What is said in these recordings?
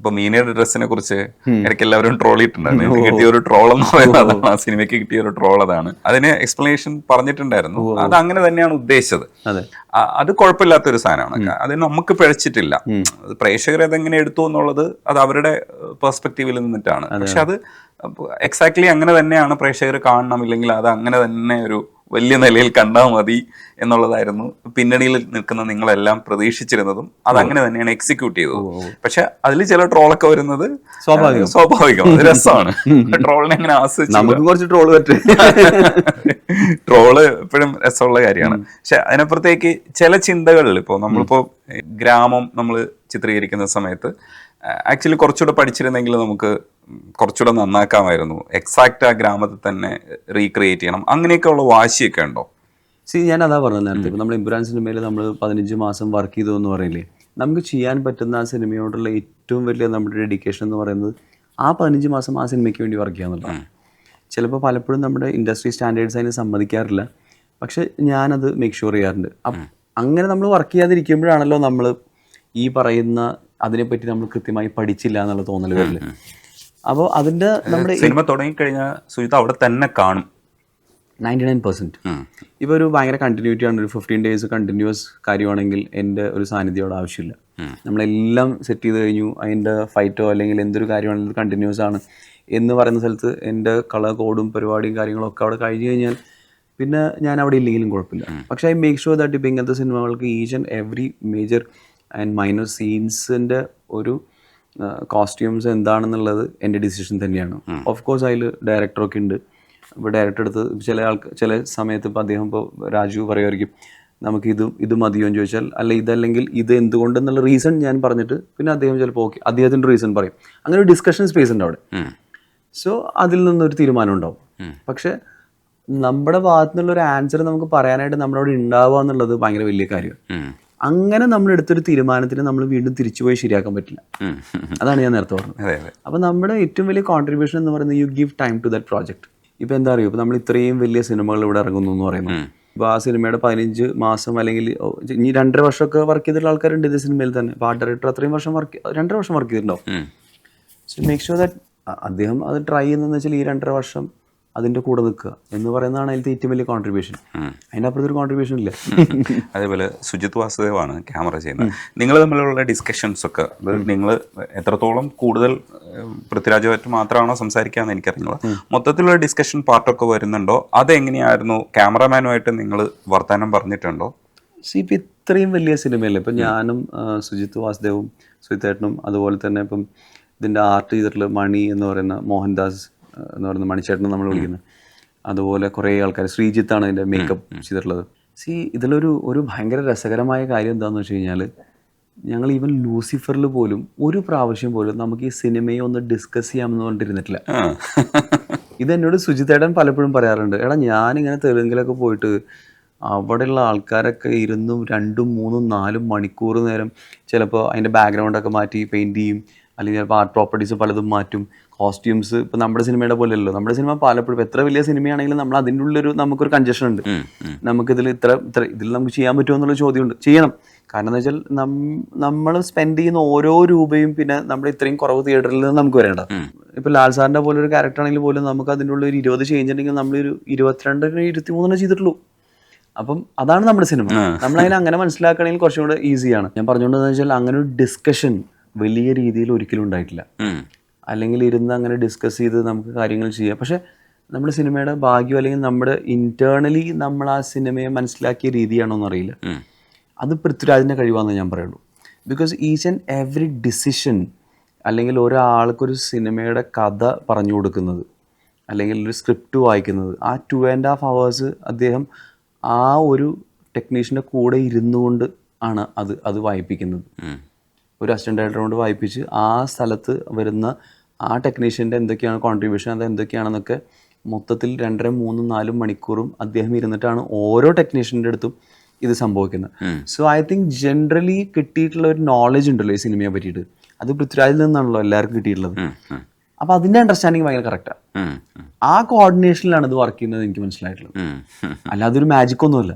ഇപ്പൊ മീനയുടെ ഡ്രസ്സിനെ കുറിച്ച് ഇടയ്ക്ക് എല്ലാവരും ട്രോളിയിട്ടുണ്ടായിരുന്നു. എനിക്ക് കിട്ടിയ ഒരു ട്രോൾ എന്ന് പറയുന്നത് അതാണ്, ആ സിനിമയ്ക്ക് കിട്ടിയ ഒരു ട്രോൾ അതാണ്. അതിന് എക്സ്പ്ലനേഷൻ പറഞ്ഞിട്ടുണ്ടായിരുന്നു. അത് അങ്ങനെ തന്നെയാണ് ഉദ്ദേശിച്ചത്. അത് കുഴപ്പമില്ലാത്തൊരു സാധനമാണ്. അത് നമുക്ക് പിഴച്ചിട്ടില്ല. പ്രേക്ഷകർ അതെങ്ങനെ എടുത്തു എന്നുള്ളത് അത് അവരുടെ പെർസ്പെക്റ്റീവിൽ നിന്നിട്ടാണ്. പക്ഷെ അത് എക്സാക്ട്ലി അങ്ങനെ തന്നെയാണ് പ്രേക്ഷകർ കാണണം, ഇല്ലെങ്കിൽ അത് അങ്ങനെ തന്നെ ഒരു വലിയ നിലയിൽ കണ്ടാൽ മതി എന്നുള്ളതായിരുന്നു പിന്നണിയിൽ നിൽക്കുന്ന നിങ്ങളെല്ലാം പ്രതീക്ഷിച്ചിരുന്നതും. അതങ്ങനെ തന്നെയാണ് എക്സിക്യൂട്ട് ചെയ്തത്. പക്ഷെ അതിൽ ചില ട്രോളൊക്കെ വരുന്നത് സ്വാഭാവികം, അത് രസമാണ്. ട്രോളിനെ അങ്ങനെ ആസ്വദിച്ചു. ട്രോള് എപ്പോഴും രസമുള്ള കാര്യമാണ്. പക്ഷെ അതിനപ്പുറത്തേക്ക് ചില ചിന്തകളിൽ ഇപ്പോൾ നമ്മളിപ്പോ ഗ്രാമം നമ്മൾ ചിത്രീകരിക്കുന്ന സമയത്ത് ആക്ച്വലി കുറച്ചുകൂടെ പഠിച്ചിരുന്നെങ്കിൽ നമുക്ക് കുറച്ചുകൂടെ നന്നാക്കാമായിരുന്നു. എക്സാക്ട് ആ ഗ്രാമത്തിൽ തന്നെ റീക്രിയേറ്റ് ചെയ്യണം, അങ്ങനെയൊക്കെ ഉള്ള വാശിയൊക്കെ ഉണ്ടോ? ഞാൻ അതാ പറഞ്ഞത് നേരത്തെ. ഇപ്പം നമ്മൾ ഇബ്രാൻ സിനിമയിൽ നമ്മൾ 15 മാസം വർക്ക് ചെയ്തു എന്ന് പറയില്ലേ, നമുക്ക് ചെയ്യാൻ പറ്റുന്ന ആ സിനിമയോടുള്ള ഏറ്റവും വലിയ നമ്മുടെ ഡെഡിക്കേഷൻ എന്ന് പറയുന്നത് ആ 15 മാസം ആ സിനിമയ്ക്ക് വേണ്ടി വർക്ക് ചെയ്യാന്നുള്ളതാണ്. ചിലപ്പോൾ പലപ്പോഴും നമ്മുടെ ഇൻഡസ്ട്രി സ്റ്റാൻഡേർഡ്സ് അതിന് സമ്മതിക്കാറില്ല. പക്ഷെ ഞാനത് മേക്ക് ഷുവർ ചെയ്യാറുണ്ട്. അങ്ങനെ നമ്മൾ വർക്ക് ചെയ്യാതിരിക്കുമ്പോഴാണല്ലോ നമ്മൾ ഈ പറയുന്ന അതിനെപ്പറ്റി നമ്മൾ കൃത്യമായി പഠിച്ചില്ല എന്നുള്ള തോന്നൽ വരില്ല. അപ്പോൾ അതിൻ്റെ നമ്മുടെ സിനിമ തുടങ്ങിക്കഴിഞ്ഞാൽ സുജിത്ത് അവിടെ തന്നെ കാണും 99%. ഇപ്പോൾ ഒരു ഭയങ്കര കണ്ടിന്യൂറ്റി ആണ്, ഒരു 15 days കണ്ടിന്യൂസ് കാര്യമാണെങ്കിൽ എൻ്റെ ഒരു സാന്നിധ്യം ആവശ്യമില്ല. നമ്മളെല്ലാം സെറ്റ് ചെയ്ത് കഴിഞ്ഞു, അതിൻ്റെ ഫൈറ്റോ അല്ലെങ്കിൽ എന്തൊരു കാര്യമാണെങ്കിലും കണ്ടിന്യൂസ് ആണ് എന്ന് പറയുന്ന സ്ഥലത്ത് എൻ്റെ കളർ കോഡും പരിപാടിയും കാര്യങ്ങളും ഒക്കെ അവിടെ കഴിഞ്ഞ് കഴിഞ്ഞാൽ പിന്നെ ഞാൻ അവിടെ ഇല്ലെങ്കിലും കുഴപ്പമില്ല. പക്ഷേ ഐ മേക്ക് ഷുവർ ദാറ്റ് ഇപ്പോൾ ഇങ്ങനത്തെ സിനിമകൾക്ക് each and every major and minor സീൻസിൻ്റെ ഒരു കോസ്റ്റ്യൂംസ് എന്താണെന്നുള്ളത് എൻ്റെ ഡിസിഷൻ തന്നെയാണ്. ഓഫ് കോഴ്സ് അതിൽ ഡയറക്ടറൊക്കെ ഉണ്ട്. ഇപ്പോൾ ഡയറക്ടർ എടുത്ത് ചില സമയത്ത് ഇപ്പോൾ അദ്ദേഹം ഇപ്പോൾ രാജു പറയുമായിരിക്കും നമുക്ക് ഇത് മതിയോ എന്ന് ചോദിച്ചാൽ, അല്ല ഇതല്ലെങ്കിൽ ഇത് എന്തുകൊണ്ടെന്നുള്ള റീസൺ ഞാൻ പറഞ്ഞിട്ട് പിന്നെ അദ്ദേഹം ചിലപ്പോൾ ഓക്കെ അദ്ദേഹത്തിൻ്റെ റീസൺ പറയും. അങ്ങനെ ഒരു ഡിസ്കഷൻ സ്പേസ് ഉണ്ട് അവിടെ. സോ അതിൽ നിന്നൊരു തീരുമാനം ഉണ്ടാവും. പക്ഷെ നമ്മുടെ ഭാഗത്തു നിന്നുള്ളൊരു ആൻസർ നമുക്ക് പറയാനായിട്ട് നമ്മളവിടെ ഉണ്ടാവുക എന്നുള്ളത് ഭയങ്കര വലിയ കാര്യമാണ്. അങ്ങനെ നമ്മൾ എടുത്തൊരു തീരുമാനത്തിന് നമ്മൾ വീണ്ടും തിരിച്ചുപോയി ശരിയാക്കാൻ പറ്റില്ല. അതാണ് ഞാൻ നേരത്തെ പറഞ്ഞത്. അപ്പോൾ നമ്മുടെ ഏറ്റവും വലിയ കോൺട്രിബ്യൂഷൻ എന്ന് പറയുന്നത് you give time to that project. ഇപ്പോൾ എന്താ അറിയുമോ, ഇപ്പോൾ നമ്മൾ ഇത്രയും വലിയ സിനിമകൾ ഇവിടെ ഇറങ്ങുന്നു എന്ന് പറയുന്നത്, ഇപ്പോൾ ആ സിനിമയുടെ 15 മാസം അല്ലെങ്കിൽ ഇനി 2.5 വർഷമൊക്കെ വർക്ക് ചെയ്തിട്ടുള്ള ആൾക്കാരുണ്ട് ഇതേ സിനിമയിൽ തന്നെ. അപ്പോൾ ആ ഡയറക്ടർ അത്രയും വർഷം 2.5 വർഷം വർക്ക് ചെയ്തിട്ടുണ്ടാവും. സോ മേക്ക് ഷുവർ ദാറ്റ് അദ്ദേഹം അത് ട്രൈ ചെയ്യുന്നതെന്ന് വെച്ചാൽ ഈ 2.5 വർഷം അതിൻ്റെ കൂടെ നിൽക്കുക എന്ന് പറയുന്നതാണ് അതിലത്തെ ഏറ്റവും വലിയ കോൺട്രിബ്യൂഷൻ. അതിൻ്റെ അപ്പുറത്തൊരു കോൺട്രിബ്യൂഷൻ ഇല്ല. അതേപോലെ സുജിത് വാസുദേവാണ് ക്യാമറ ചെയ്യുന്നത്. നിങ്ങൾ തമ്മിലുള്ള ഡിസ്കഷൻസ് ഒക്കെ നിങ്ങൾ എത്രത്തോളം കൂടുതൽ പൃഥ്വിരാജുമായിട്ട് മാത്രമാണോ സംസാരിക്കാമെന്ന് എനിക്കറിയില്ല, മൊത്തത്തിലുള്ള ഡിസ്കഷൻ പാർട്ടൊക്കെ വരുന്നുണ്ടോ? അതെങ്ങനെയായിരുന്നു? ക്യാമറമാനുമായിട്ട് നിങ്ങൾ വർത്തമാനം പറഞ്ഞിട്ടുണ്ടോ? ഇപ്പം ഇത്രയും വലിയ സിനിമയല്ലേ, ഇപ്പം ഞാനും സുജിത് വാസുദേവും സുജിത്തേട്ടനും അതുപോലെ തന്നെ ഇപ്പം ഇതിൻ്റെ ആർട്ട് ചെയ്തിട്ടുള്ള മണി എന്ന് പറയുന്ന മോഹൻദാസ് എന്ന് പറയുന്ന മണിച്ചേട്ടനും നമ്മൾ വിളിക്കുന്നത്, അതുപോലെ കുറേ ആൾക്കാർ, ശ്രീജിത്താണ് ഇതിൻ്റെ മേക്കപ്പ് ചെയ്തിട്ടുള്ളത്. ഇതിലൊരു ഭയങ്കര രസകരമായ കാര്യം എന്താണെന്ന് വെച്ച് കഴിഞ്ഞാൽ, ഞങ്ങൾ ഈവൻ ലൂസിഫറിൽ പോലും ഒരു പ്രാവശ്യം പോലും നമുക്ക് ഈ സിനിമയെ ഒന്ന് ഡിസ്കസ് ചെയ്യാമെന്ന് പറഞ്ഞിരുന്നിട്ടില്ല. ഇതെന്നോട് സുജിത്തേട്ടൻ പലപ്പോഴും പറയാറുണ്ട്, എടാ ഞാനിങ്ങനെ തെലുങ്കിലൊക്കെ പോയിട്ട് അവിടെയുള്ള ആൾക്കാരൊക്കെ ഇരുന്നും 2, 3, 4 മണിക്കൂർ നേരം ചിലപ്പോൾ അതിൻ്റെ ബാക്ക്ഗ്രൗണ്ടൊക്കെ മാറ്റി പെയിൻറ്റ് ചെയ്യും, അല്ലെങ്കിൽ ചിലപ്പോൾ ആർട്ട് പ്രോപ്പർട്ടീസ് പലതും മാറ്റും, കോസ്റ്റ്യൂംസ്. ഇപ്പോൾ നമ്മുടെ സിനിമയുടെ പോലെയല്ലോ, നമ്മുടെ സിനിമ പലപ്പോഴും എത്ര വലിയ സിനിമയാണെങ്കിലും നമ്മൾ അതിൻ്റെ ഉള്ളൊരു നമുക്കൊരു കൺജഷൻ ഉണ്ട്. നമുക്കിതിൽ ഇതിൽ നമുക്ക് ചെയ്യാൻ പറ്റുമോ എന്നുള്ള ചോദ്യമുണ്ട്. ചെയ്യണം. കാരണം എന്താ വെച്ചാൽ നമ്മൾ സ്പെൻഡ് ചെയ്യുന്ന ഓരോ രൂപയും പിന്നെ നമ്മുടെ ഇത്രയും കുറവ് തിയേറ്ററിൽ നിന്ന് നമുക്ക് വരേണ്ട. ഇപ്പോൾ ലാൽ സാറിൻ്റെ പോലെ ഒരു ക്യാരക്ടർ ആണെങ്കിൽ പോലും നമുക്ക് അതിൻ്റെ ഉള്ള ഒരു 20 ചേഞ്ച് ഉണ്ടെങ്കിൽ നമ്മളൊരു 22, 23 ചെയ്തിട്ടുള്ളൂ. അപ്പം അതാണ് നമ്മുടെ സിനിമ. നമ്മളതിനെ അങ്ങനെ മനസ്സിലാക്കണമെങ്കിൽ കുറച്ചും കൂടെ ഈസിയാണ്. ഞാൻ പറഞ്ഞുകൊണ്ടെന്ന് വെച്ചാൽ അങ്ങനെ ഒരു ഡിസ്കഷൻ വലിയ രീതിയിൽ ഒരിക്കലും ഉണ്ടായിട്ടില്ല. അല്ലെങ്കിൽ ഇരുന്ന് അങ്ങനെ ഡിസ്കസ് ചെയ്ത് നമുക്ക് കാര്യങ്ങൾ ചെയ്യാം. പക്ഷെ നമ്മുടെ സിനിമയുടെ ഭാഗ്യം അല്ലെങ്കിൽ നമ്മുടെ ഇന്റേണലി നമ്മൾ ആ സിനിമയെ മനസ്സിലാക്കിയ രീതിയാണോ എന്നറിയില്ല. അത് പൃഥ്വിരാജിൻ്റെ കഴിവാണെന്ന് ഞാൻ പറയുള്ളൂ. Because each and every decision അല്ലെങ്കിൽ ഒരാൾക്കൊരു സിനിമയുടെ കഥ പറഞ്ഞു കൊടുക്കുന്നത് അല്ലെങ്കിൽ ഒരു സ്ക്രിപ്റ്റ് വായിക്കുന്നത്, ആ 2.5 hours അദ്ദേഹം ആ ഒരു ടെക്നീഷ്യൻ്റെ കൂടെ ഇരുന്നുകൊണ്ട് ആണ് അത് വായിപ്പിക്കുന്നത്. ഒരു അസിസ്റ്റൻ്റ് ഡയറക്ടർ കൊണ്ട് വായിപ്പിച്ച് ആ സ്ഥലത്ത് വരുന്ന ആ ടെക്നീഷ്യൻ്റെ എന്തൊക്കെയാണ് കോൺട്രിബ്യൂഷൻ, അത് എന്തൊക്കെയാണെന്നൊക്കെ മൊത്തത്തിൽ 2.5, 3, 4 മണിക്കൂറും അദ്ദേഹം ഇരുന്നിട്ടാണ് ഓരോ ടെക്നീഷ്യൻ്റെ അടുത്തും ഇത് സംഭവിക്കുന്നത്. സോ ഐ തിങ്ക് ജനറലി കിട്ടിയിട്ടുള്ള ഒരു നോളജ് ഉണ്ടല്ലോ ഈ സിനിമയെ പറ്റിയിട്ട്, അത് പൃഥ്വിരാജിൽ നിന്നാണല്ലോ എല്ലാവർക്കും കിട്ടിയിട്ടുള്ളത്. അപ്പോൾ അതിൻ്റെ അണ്ടർസ്റ്റാൻഡിങ് ഭയങ്കര കറക്റ്റാണ്. ആ കോർഡിനേഷനിലാണ് ഇത് വർക്ക് ചെയ്യുന്നത് എനിക്ക് മനസ്സിലായിട്ടുള്ളത്. അല്ലാതെ ഒരു മാജിക് ഒന്നുമല്ല.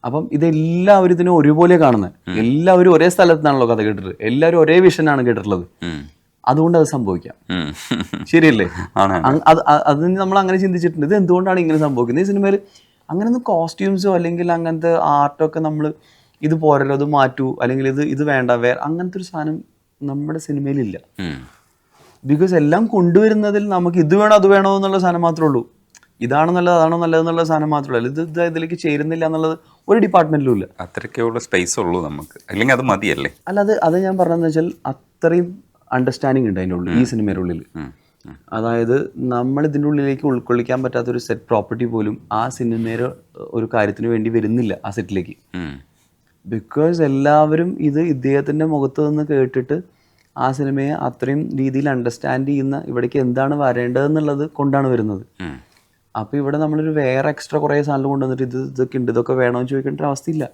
അപ്പം ഇതെല്ലാവരും ഇതിനെ ഒരുപോലെ കാണുന്നത്, എല്ലാവരും ഒരേ സ്ഥലത്താണല്ലോ കഥ കേട്ടിട്ട്, എല്ലാവരും ഒരേ വിഷനാണ് കേട്ടിട്ടുള്ളത്, അതുകൊണ്ട് അത് സംഭവിക്കാം. ശരിയല്ലേ? അത് നമ്മൾ അങ്ങനെ ചിന്തിച്ചിട്ടുണ്ട്, ഇത് എന്തുകൊണ്ടാണ് ഇങ്ങനെ സംഭവിക്കുന്നത്. ഈ സിനിമയിൽ അങ്ങനൊന്നും കോസ്റ്റ്യൂംസോ അല്ലെങ്കിൽ അങ്ങനത്തെ ആർട്ടൊക്കെ നമ്മൾ ഇത് പോരല്ലോ, അത് മാറ്റൂ, അല്ലെങ്കിൽ ഇത് വേണ്ട, അങ്ങനത്തെ ഒരു സാധനം നമ്മുടെ സിനിമയിലില്ല. ബിക്കോസ് എല്ലാം കൊണ്ടുവരുന്നതിൽ നമുക്ക് ഇത് വേണോ അത് വേണോ എന്നുള്ള സാധനം മാത്രമേ ഉള്ളൂ. ഇതാണോ നല്ലത് അതാണോ നല്ലത് എന്നുള്ള സാധനം മാത്രമേ ഉള്ളൂ. ഇത് ഇതിലേക്ക് ചേരുന്നില്ല എന്നുള്ളത് ഒരു ഡിപ്പാർട്ട്മെന്റിലും ഇല്ല. അത്രയ്ക്കുള്ള സ്പേസ് ഉള്ളൂ നമുക്ക്, അല്ലെങ്കിൽ അത് മതിയല്ലേ? അല്ല, അത് ഞാൻ പറഞ്ഞതെന്ന് വെച്ചാൽ അത്രയും അണ്ടർസ്റ്റാൻഡിങ് ഉണ്ട് അതിൻ്റെ ഉള്ളിൽ, ഈ സിനിമയുടെ ഉള്ളിൽ. അതായത് നമ്മൾ ഇതിൻ്റെ ഉള്ളിലേക്ക് ഉൾക്കൊള്ളിക്കാൻ പറ്റാത്തൊരു സെറ്റ് പ്രോപ്പർട്ടി പോലും ആ സിനിമയുടെ ഒരു കാര്യത്തിന് വേണ്ടി വരുന്നില്ല ആ സെറ്റിലേക്ക്. ബിക്കോസ് എല്ലാവരും ഇദ്ദേഹത്തിൻ്റെ മുഖത്ത് നിന്ന് കേട്ടിട്ട് ആ സിനിമയെ അത്രയും രീതിയിൽ അണ്ടർസ്റ്റാൻഡ് ചെയ്യുന്ന, ഇവിടേക്ക് എന്താണ് വരേണ്ടതെന്നുള്ളത് കൊണ്ടാണ് വരുന്നത്. അപ്പോൾ ഇവിടെ നമ്മളൊരു വേറെ എക്സ്ട്രാ കുറേ സാധനം കൊണ്ടുവന്നിട്ട് ഇതൊക്കെ ഉണ്ട്, ഇതൊക്കെ വേണമെന്ന് ചോദിക്കേണ്ട ഒരു അവസ്ഥയില്ല.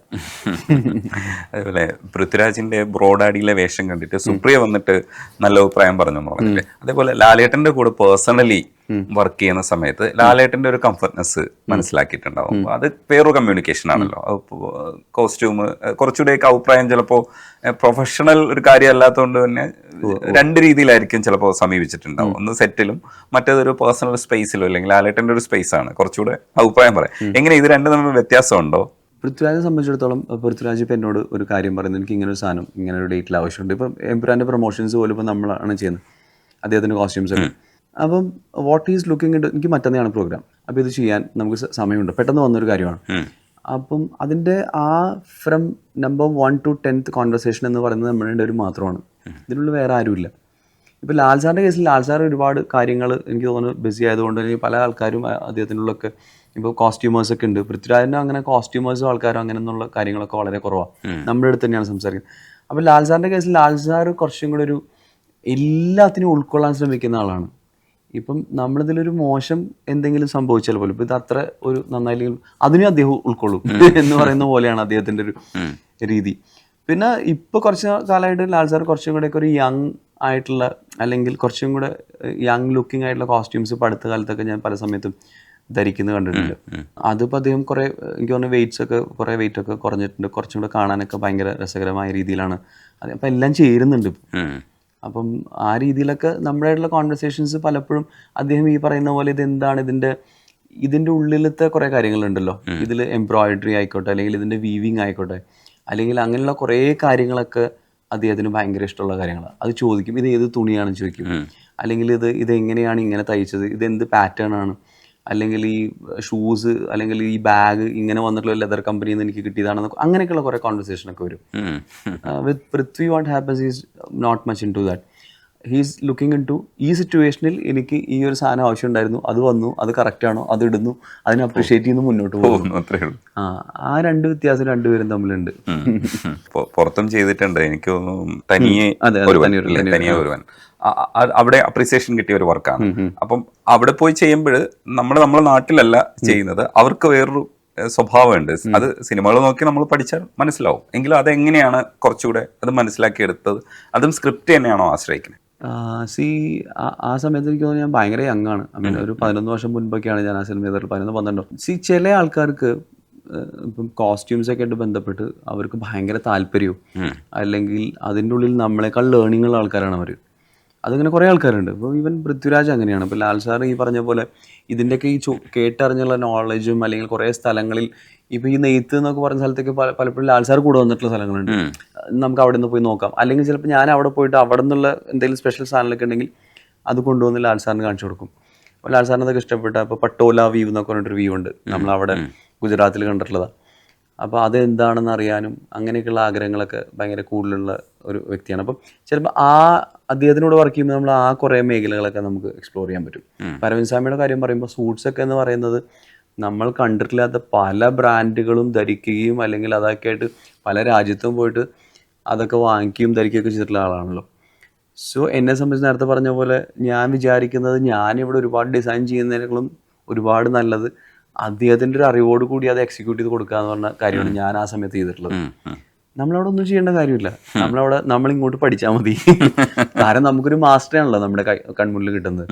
അതേപോലെ പൃഥ്വിരാജിന്റെ ബ്രോഡാഡിയിലെ വേഷം കണ്ടിട്ട് സുപ്രിയ വന്നിട്ട് നല്ല അഭിപ്രായം പറഞ്ഞു പറഞ്ഞില്ലേ. അതേപോലെ ലാലേട്ടന്റെ കൂടെ പേഴ്സണലി വർക്ക് ചെയ്യുന്ന സമയത്ത് ലാലേട്ടന്റെ ഒരു കംഫർട്ട്നെസ് മനസ്സിലാക്കിയിട്ടുണ്ടാവും. അത് വേറൊരു കമ്മ്യൂണിക്കേഷൻ ആണല്ലോ. കോസ്റ്റ്യൂം കുറച്ചുകൂടെയൊക്കെ അഭിപ്രായം ചിലപ്പോൾ പ്രൊഫഷണൽ ഒരു കാര്യം അല്ലാത്തതുകൊണ്ട് തന്നെ രണ്ട് രീതിയിലായിരിക്കും ചിലപ്പോൾ സമീപിച്ചിട്ടുണ്ടാവും. ഒന്ന് സെറ്റിലും മറ്റേതൊരു പേഴ്സണൽ സ്പേസിലും, അല്ലെങ്കിൽ ലാലേട്ടന്റെ ഒരു സ്പേസ് ആണ്. കുറച്ചുകൂടെ അഭിപ്രായം പറയാം. എങ്ങനെ ഇത് രണ്ടും തമ്മിൽ വ്യത്യാസമുണ്ടോ? പൃഥ്വിരാജിനെ സംബന്ധിച്ചിടത്തോളം പൃഥ്വിരാജ് ഇപ്പം എന്നോട് ഒരു കാര്യം പറയുന്നത്, എനിക്ക് ഇങ്ങനെ ഒരു സാധനം ഇങ്ങനെ ഒരു ഡേറ്റിൽ ആവശ്യമുണ്ട്. ഇപ്പം എംപുരാൻ്റെ പ്രൊമോഷൻസ് പോലും ഇപ്പം നമ്മളാണ് ചെയ്യുന്നത്, അദ്ദേഹത്തിൻ്റെ കോസ്റ്റ്യൂംസ് ഒക്കെ. അപ്പം വാട്ട് ഈസ് ലുക്കിംഗ് ഇൻ, എനിക്ക് മറ്റന്നാണ് പ്രോഗ്രാം, അപ്പോൾ ഇത് ചെയ്യാൻ നമുക്ക് സമയമുണ്ട്, പെട്ടെന്ന് വന്നൊരു കാര്യമാണ്. അപ്പം അതിൻ്റെ from number 1 to 10th conversation എന്ന് പറയുന്നത് നമ്മളുടെ ഒരു മാത്രമാണ്. ഇതിനുള്ള വേറെ ആരുമില്ല. ഇപ്പോൾ ലാൽ സാറിൻ്റെ കേസിൽ ലാൽ സാർ ഒരുപാട് കാര്യങ്ങൾ എനിക്ക് തോന്നുന്നു ബിസി ആയതുകൊണ്ട്, അല്ലെങ്കിൽ പല ആൾക്കാരും അദ്ദേഹത്തിനുള്ളൊക്കെ ഇപ്പോൾ കോസ്റ്റ്യൂമേഴ്സൊക്കെ ഉണ്ട്. പൃഥ്വിരാജിൻ്റെ അങ്ങനെ കോസ്റ്റ്യൂമേഴ്സും ആൾക്കാരും അങ്ങനെ എന്നുള്ള കാര്യങ്ങളൊക്കെ വളരെ കുറവാണ്, നമ്മുടെ അടുത്ത് തന്നെയാണ് സംസാരിക്കുന്നത്. അപ്പോൾ ലാൽ സാറിൻ്റെ കേസിൽ ലാൽ സാർ കുറച്ചും കൂടെ ഒരു എല്ലാത്തിനും ഉൾക്കൊള്ളാൻ ശ്രമിക്കുന്ന ആളാണ്. ഇപ്പം നമ്മളിതിലൊരു മോശം എന്തെങ്കിലും സംഭവിച്ചാൽ പോലും, ഇപ്പം ഇത് അത്ര ഒരു നന്നായില്ലെങ്കിൽ അതിനും അദ്ദേഹം ഉൾക്കൊള്ളും എന്ന് പറയുന്ന പോലെയാണ് അദ്ദേഹത്തിൻ്റെ ഒരു രീതി. പിന്നെ ഇപ്പോൾ കുറച്ച് കാലമായിട്ട് ലാൽ സാർ കുറച്ചും കൂടെയൊക്കെ ഒരു യങ് ആയിട്ടുള്ള, അല്ലെങ്കിൽ കുറച്ചും കൂടെ യങ് ലുക്കിംഗ് ആയിട്ടുള്ള കോസ്റ്റ്യൂംസ് ഇപ്പോൾ അടുത്ത കാലത്തൊക്കെ ഞാൻ പല സമയത്തും ധരിക്കുന്നത് കണ്ടിട്ടുണ്ട്. അതിപ്പോൾ അദ്ദേഹം കുറേ, എനിക്ക് തോന്നുന്നു കുറേ വെയിറ്റ് ഒക്കെ കുറഞ്ഞിട്ടുണ്ട്. കുറച്ചും കൂടെ കാണാനൊക്കെ ഭയങ്കര രസകരമായ രീതിയിലാണ് അത്. അപ്പം എല്ലാം ചേരുന്നുണ്ട്. അപ്പം ആ രീതിയിലൊക്കെ നമ്മുടെയായിട്ടുള്ള കോൺവെർസേഷൻസ് പലപ്പോഴും അദ്ദേഹം ഈ പറയുന്ന പോലെ ഇതെന്താണ് ഇതിൻ്റെ ഉള്ളിലത്തെ കുറേ കാര്യങ്ങളുണ്ടല്ലോ, ഇതിൽ എംബ്രോയിഡറി ആയിക്കോട്ടെ, അല്ലെങ്കിൽ ഇതിൻ്റെ വീവിങ് ആയിക്കോട്ടെ, അല്ലെങ്കിൽ അങ്ങനെയുള്ള കുറേ കാര്യങ്ങളൊക്കെ അദ്ദേഹത്തിന് ഭയങ്കര ഇഷ്ടമുള്ള കാര്യങ്ങളാണ്. അത് ചോദിക്കും, ഇത് ഏത് തുണിയാണെന്ന് ചോദിക്കും, അല്ലെങ്കിൽ ഇതെങ്ങനെയാണ് ഇങ്ങനെ തയ്ച്ചത്, ഇതെന്ത് പാറ്റേൺ ആണ്, അല്ലെങ്കിൽ ഈ ഷൂസ് അല്ലെങ്കിൽ ഈ ബാഗ് ഇങ്ങനെ വന്നിട്ടുള്ള ലെതർ കമ്പനിയിൽ നിന്ന് എനിക്ക് കിട്ടിയതാണെന്നൊക്കെ, അങ്ങനെയൊക്കെയുള്ള കുറേ കോൺവെർസേഷനൊക്കെ വരും. With Prithvi what happens is not much into that. He's looking into ഈ സിറ്റുവേഷനിൽ എനിക്ക് ഈ ഒരു സാധനം ആവശ്യമുണ്ടായിരുന്നു, അത് വന്നു, അത് കറക്റ്റാണോ, അത് ഇടുന്നു, അതിനെ അപ്രീഷിയേറ്റ് ചെയ്യുന്നു, മുന്നോട്ട് പോകുന്നു. ആ രണ്ട് വ്യത്യാസം രണ്ടുപേരും തമ്മിലുണ്ട്. പുറത്തും ചെയ്തിട്ടുണ്ട് എനിക്ക് തോന്നുന്നു, തനിയെ ഒരുവൻ അവിടെ അപ്രീസിയേഷൻ കിട്ടിയ ഒരു വർക്കാണ്. അപ്പം അവിടെ പോയി ചെയ്യുമ്പോൾ നമ്മുടെ നാട്ടിലല്ല ചെയ്യുന്നത്, അവർക്ക് വേറൊരു സ്വഭാവമുണ്ട്. അത് സിനിമകൾ നോക്കി നമ്മൾ പഠിച്ചാൽ മനസ്സിലാവും. എങ്കിലും അതെങ്ങനെയാണ് കുറച്ചുകൂടെ അത് മനസ്സിലാക്കിയെടുത്തത്? അതും സ്ക്രിപ്റ്റ് തന്നെയാണോ ആശ്രയിക്കുന്നത്? ആ സമയത്ത് എനിക്ക് തോന്നുന്നു ഞാൻ ഭയങ്കര യങ്ങാണ്. ഒരു 11 വർഷം മുൻപൊക്കെയാണ് ഞാൻ ആ സിനിമ ചെയ്തിട്ട്, 11-12. ചില ആൾക്കാർക്ക് ഇപ്പം കോസ്റ്റ്യൂംസൊക്കെ ആയിട്ട് ബന്ധപ്പെട്ട് അവർക്ക് ഭയങ്കര താല്പര്യവും, അല്ലെങ്കിൽ അതിൻ്റെ ഉള്ളിൽ നമ്മളെക്കാൾ ലേണിംഗ് ഉള്ള ആൾക്കാരാണ് അവർ. അതിങ്ങനെ കുറേ ആൾക്കാരുണ്ട്. ഇപ്പോൾ ഈവൻ പൃഥ്വിരാജ് അങ്ങനെയാണ്. ഇപ്പോൾ ലാൽ സാർ ഈ പറഞ്ഞ പോലെ ഇതിൻ്റെയൊക്കെ ഈ കേട്ടറിഞ്ഞുള്ള നോളജും, അല്ലെങ്കിൽ കുറേ സ്ഥലങ്ങളിൽ ഇപ്പോൾ ഈ നെയ്ത്ത് എന്നൊക്കെ പറഞ്ഞ സ്ഥലത്തേക്ക് പലപ്പോഴും ലാൽ സാർ കൂടെ വന്നിട്ടുള്ള സ്ഥലങ്ങളുണ്ട്. നമുക്ക് അവിടെ നിന്ന് പോയി നോക്കാം, അല്ലെങ്കിൽ ചിലപ്പോൾ ഞാൻ അവിടെ പോയിട്ട് അവിടെ നിന്നുള്ള എന്തെങ്കിലും സ്പെഷ്യൽ സാധനങ്ങളൊക്കെ ഉണ്ടെങ്കിൽ അത് കൊണ്ടുവന്ന് ലാൽ സാറിന് കാണിച്ചു കൊടുക്കും. അപ്പോൾ ലാൽ സാറിന് അതൊക്കെ ഇഷ്ടപ്പെട്ട, ഇപ്പോൾ പട്ടോല വ്യൂ എന്നൊക്കെ പറഞ്ഞിട്ടൊരു വ്യൂ ഉണ്ട്, നമ്മളവിടെ ഗുജറാത്തിൽ കണ്ടിട്ടുള്ളതാണ്. അപ്പോൾ അതെന്താണെന്ന് അറിയാനും അങ്ങനെയൊക്കെയുള്ള ആഗ്രഹങ്ങളൊക്കെ ഭയങ്കര കൂടുതലുള്ള ഒരു വ്യക്തിയാണ്. അപ്പം ചിലപ്പോൾ അദ്ദേഹത്തിനോട് വർക്ക് ചെയ്യുമ്പോൾ നമ്മൾ കുറേ മേഖലകളൊക്കെ നമുക്ക് എക്സ്പ്ലോർ ചെയ്യാൻ പറ്റും. അരവിന്ദ് സ്വാമിയുടെ കാര്യം പറയുമ്പോൾ സൂട്ട്സൊക്കെ എന്ന് പറയുന്നത് നമ്മൾ കണ്ടിട്ടില്ലാത്ത പല ബ്രാൻഡുകളും ധരിക്കുകയും, അല്ലെങ്കിൽ അതൊക്കെ ആയിട്ട് പല രാജ്യത്തും പോയിട്ട് അതൊക്കെ വാങ്ങിക്കുകയും ധരിക്കുകയൊക്കെ ചെയ്തിട്ടുള്ള ആളാണല്ലോ. സോ എന്നെ സംബന്ധിച്ച് നേരത്തെ പറഞ്ഞ പോലെ ഞാൻ വിചാരിക്കുന്നത് ഞാനിവിടെ ഒരുപാട് ഡിസൈൻ ചെയ്യുന്നതിനേക്കാളും ഒരുപാട് നല്ലത് അദ്ദേഹത്തിൻ്റെ ഒരു അറിവോട് കൂടി അത് എക്സിക്യൂട്ട് ചെയ്ത് കൊടുക്കുക എന്ന് പറഞ്ഞ കാര്യമാണ് ഞാൻ ആ സമയത്ത് ചെയ്തിട്ടുള്ളത്. നമ്മളവിടെ ഒന്നും ചെയ്യേണ്ട കാര്യമില്ല, നമ്മളിങ്ങോട്ട് പഠിച്ചാൽ മതി. കാരണം നമുക്കൊരു മാസ്റ്റർ ആണല്ലോ നമ്മുടെ കൺമുന്നിൽ കിട്ടുന്നത്.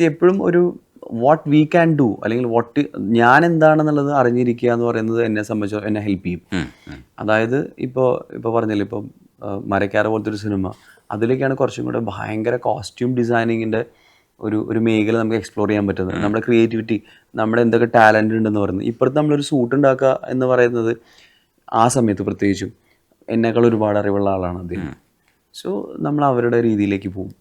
എപ്പോഴും വാട്ട് വി ക്യാൻ ഡു, അല്ലെങ്കിൽ ഞാൻ എന്താണെന്നുള്ളത് അറിഞ്ഞിരിക്കുക എന്ന് പറയുന്നത് എന്നെ സംബന്ധിച്ചോ എന്നെ ഹെൽപ്പ് ചെയ്യും. അതായത് ഇപ്പോൾ പറഞ്ഞില്ലേ, ഇപ്പം മരക്കാറ് പോലത്തെ ഒരു സിനിമ, അതിലേക്കാണ് കുറച്ചും കൂടെ ഭയങ്കര കോസ്റ്റ്യൂം ഡിസൈനിങ്ങിൻ്റെ ഒരു മേഖല നമുക്ക് എക്സ്പ്ലോർ ചെയ്യാൻ പറ്റുന്നത്. നമ്മുടെ ക്രിയേറ്റിവിറ്റി, നമ്മുടെ എന്തൊക്കെ ടാലൻറ്റ് ഉണ്ടെന്ന് പറയുന്നത്. ഇപ്പോഴത്തെ നമ്മളൊരു സൂട്ട് ഉണ്ടാക്കുക എന്ന് പറയുന്നത് ആ സമയത്ത് പ്രത്യേകിച്ചും എന്നെക്കാൾ ഒരുപാട് അറിവുള്ള ആളാണ് അദ്ദേഹം. സോ നമ്മൾ അവരുടെ രീതിയിലേക്ക് പോകും.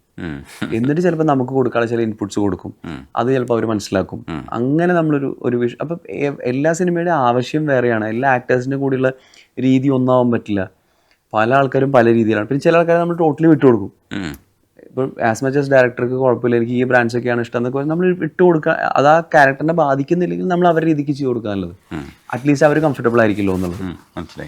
എന്നിട്ട് ചിലപ്പോൾ നമുക്ക് കൊടുക്കാനുള്ള ചില ഇൻപുട്സ് കൊടുക്കും, അത് ചിലപ്പോൾ അവർ മനസ്സിലാക്കും. അങ്ങനെ നമ്മളൊരു വിഷയം. അപ്പം എല്ലാ സിനിമയുടെ ആവശ്യം വേറെയാണ്. എല്ലാ ആക്ടേഴ്സിൻ്റെ കൂടെയുള്ള രീതി ഒന്നാവാൻ പറ്റില്ല. പല ആൾക്കാരും പല രീതിയിലാണ്. പിന്നെ ചില ആൾക്കാരെ നമ്മൾ ടോട്ടലി വിട്ടുകൊടുക്കും. ഇപ്പോൾ ആസ് മച്ച് ആസ് ഡയറക്ടർക്ക് കുഴപ്പമില്ല, എനിക്ക് ഈ ബ്രാൻഡ്സ് ഒക്കെയാണ് ഇഷ്ടം എന്നൊക്കെ നമ്മൾ വിട്ട് കൊടുക്കുക. അത് ആ ക്യാരക്ടറിനെ ബാധിക്കുന്നില്ലെങ്കിൽ നമ്മൾ അവരുടെ രീതിക്ക് ചെയ്ത് കൊടുക്കാനുള്ളത്. അറ്റ്ലീസ്റ്റ് അവർ കംഫർട്ടബിൾ ആയിരിക്കുമല്ലോ എന്നുള്ളത്. മനസ്സിലായി.